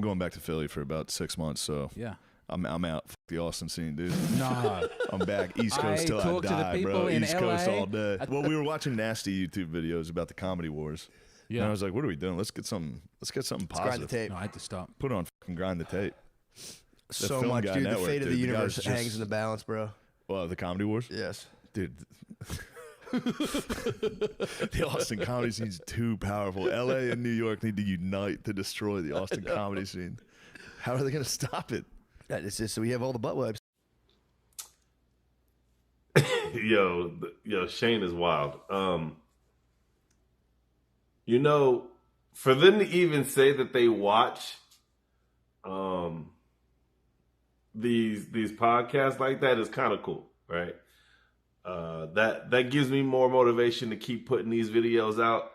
going back to Philly for about 6 months, so Yeah. I'm out. Fuck the Austin scene, dude. No. I'm back East Coast till I talk to the die, people bro. in East Coast LA. all day. Well, we were watching nasty YouTube videos about the Comedy Wars. Yeah. And I was like, what are we doing? Let's get something positive. Grind the tape. No, I had to stop. Put on fucking Grind the Tape. So Film much, Guy dude. Network, The fate of the dude. The universe guy's hangs just- in the balance, bro. Well, the Comedy Wars? Yes. Dude. The Austin comedy scene's too powerful. LA and New York need to unite to destroy the Austin comedy scene. How are they going to stop it? It's just so we have all the butt wipes. Yo, Shane is wild. You know, for them to even say that they watch these podcasts like that is kind of cool, right? That gives me more motivation to keep putting these videos out.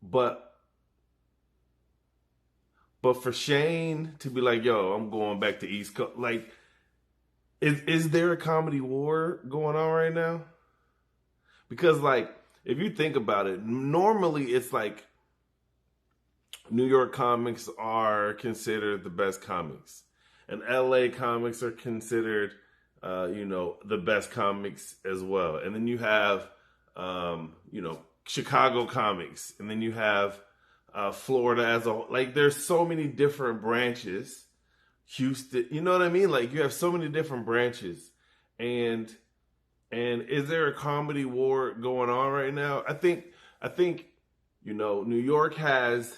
But for Shane to be like, yo, I'm going back to East Coast, like, is there a comedy war going on right now? Because, like, if you think about it, normally it's like New York comics are considered the best comics, and LA comics are considered, the best comics as well. And then you have, Chicago comics, and then you have Florida as a whole. Like, there's so many different branches. Houston, you know what I mean? Like, you have so many different branches, and is there a comedy war going on right now? I think New York has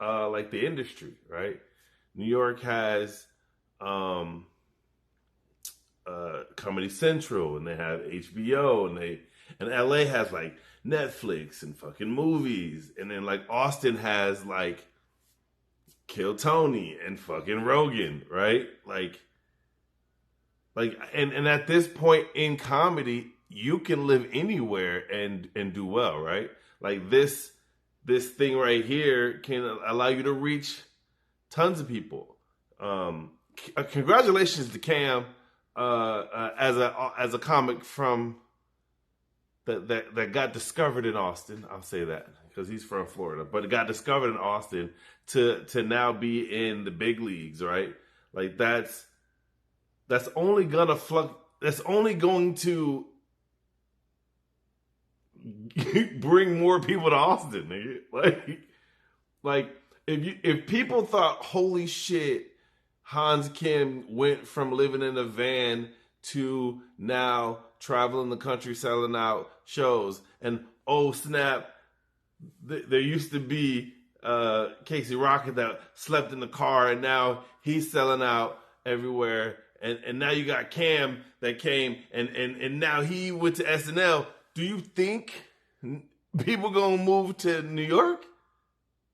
like the industry, right? New York has Comedy Central, and they have HBO, and LA has like Netflix and fucking movies, and then like Austin has like Kill Tony and fucking Rogan, right? Like, and at this point in comedy, you can live anywhere and do well, right? Like this thing right here can allow you to reach tons of people. Congratulations to Cam as a comic from that got discovered in Austin. I'll say that because he's from Florida, but it got discovered in Austin to now be in the big leagues, right? Like that's only going to bring more people to Austin, nigga. Like if people thought, holy shit, Hans Kim went from living in a van to now traveling the country selling out shows, and oh snap, there used to be Casey Rocket that slept in the car, and now he's selling out everywhere, and now you got Cam that came and now he went to SNL. Do you think people gonna move to New York?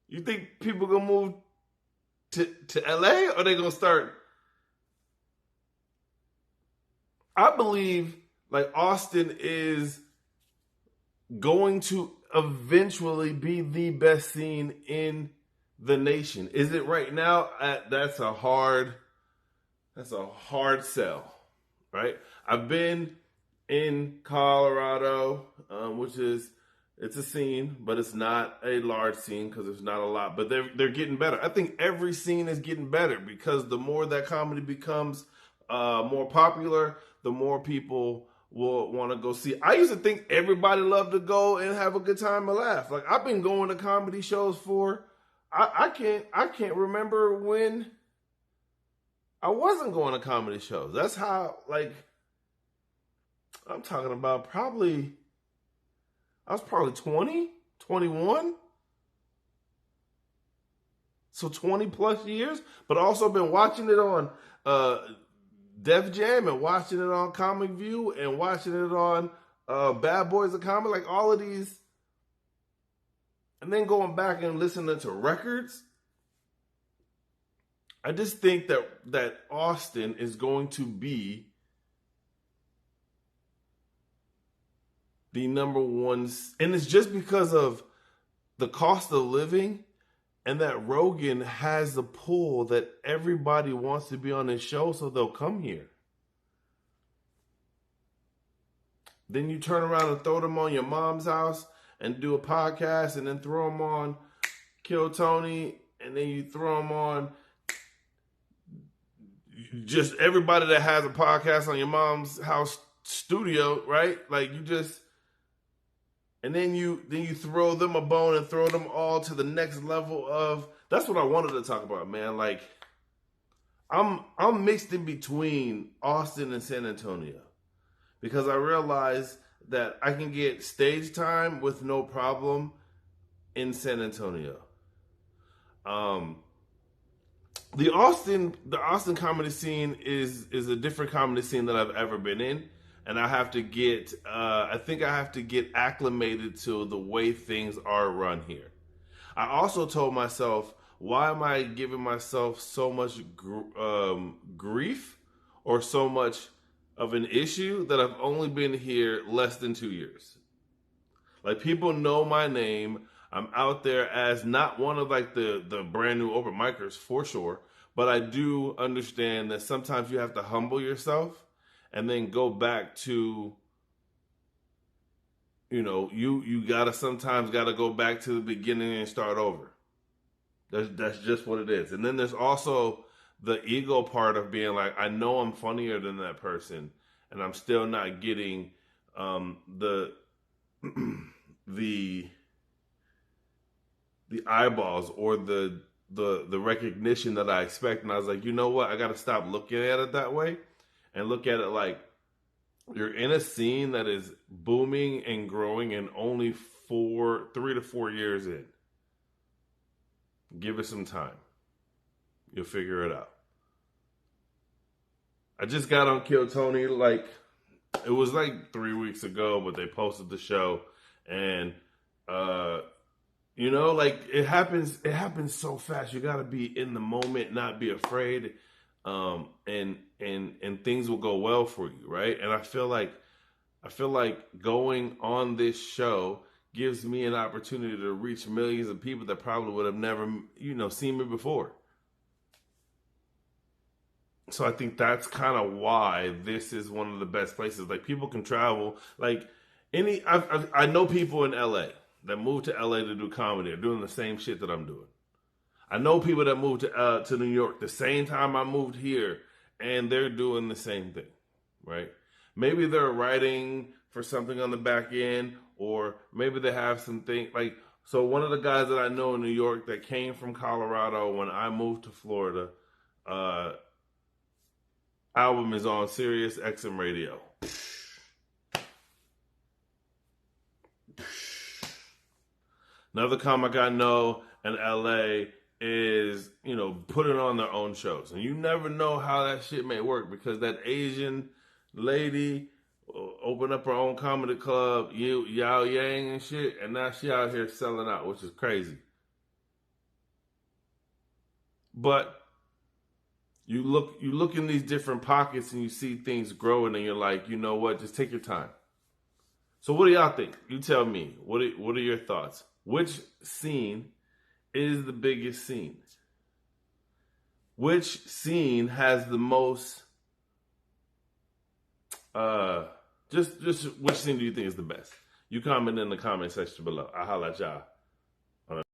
You think people gonna move to LA, or they gonna start? I believe like Austin is going to eventually be the best scene in the nation. Is it right now? That's a hard sell, right? I've been in Colorado, which is, it's a scene, but it's not a large scene because there's not a lot. But they're getting better. I think every scene is getting better because the more that comedy becomes more popular, the more people will want to go see. I used to think everybody loved to go and have a good time and laugh. Like, I've been going to comedy shows for, I can't remember when I wasn't going to comedy shows. That's how, like, I'm talking about I was probably 20, 21. So 20 plus years, but also been watching it on Def Jam and watching it on Comic View and watching it on Bad Boys of Comedy, like all of these. And then going back and listening to records. I just think that Austin is going to be the number one, and it's just because of the cost of living, and that Rogan has the pull that everybody wants to be on his show, so they'll come here. Then you turn around and throw them on your mom's house and do a podcast, and then throw them on Kill Tony, and then you throw them on just everybody that has a podcast on your mom's house studio, right? Like you just, and then you throw them a bone and throw them all to the next level of. That's what I wanted to talk about, man. Like I'm mixed in between Austin and San Antonio because I realize that I can get stage time with no problem in San Antonio. The Austin comedy scene is a different comedy scene that I've ever been in, and I have to get I think I have to get acclimated to the way things are run here. I also told myself, why am I giving myself so much grief or so much of an issue that I've only been here less than 2 years? Like, people know my name. I'm out there as not one of like the brand new open micers for sure, but I do understand that sometimes you have to humble yourself and then go back to, you sometimes gotta go back to the beginning and start over. That's just what it is. And then there's also the ego part of being like, I know I'm funnier than that person, and I'm still not getting the eyeballs or the recognition that I expect. And I was like, you know what? I got to stop looking at it that way and look at it like you're in a scene that is booming and growing and only 3 to 4 years in. Give it some time. You'll figure it out. I just got on Kill Tony, like, it was like 3 weeks ago, but they posted the show, and like it happens so fast. You got to be in the moment, not be afraid, and things will go well for you, right? And I feel like going on this show gives me an opportunity to reach millions of people that probably would have never, seen me before. So I think that's kind of why this is one of the best places. Like, people can travel. Like, I know people in LA that moved to LA to do comedy are doing the same shit that I'm doing. I know people that moved to New York the same time I moved here, and they're doing the same thing, right? Maybe they're writing for something on the back end, or maybe they have something like. So one of the guys that I know in New York that came from Colorado when I moved to Florida, album is on Sirius XM radio. Another comic I know in LA is, putting on their own shows. And you never know how that shit may work, because that Asian lady opened up her own comedy club, Yao Yang and shit, and now she out here selling out, which is crazy. But you look in these different pockets and you see things growing, and you're like, you know what? Just take your time. So what do y'all think? You tell me. What are your thoughts? Which scene is the biggest scene? Which scene has the most? Just which scene do you think is the best? You comment in the comment section below. I'll holla at y'all.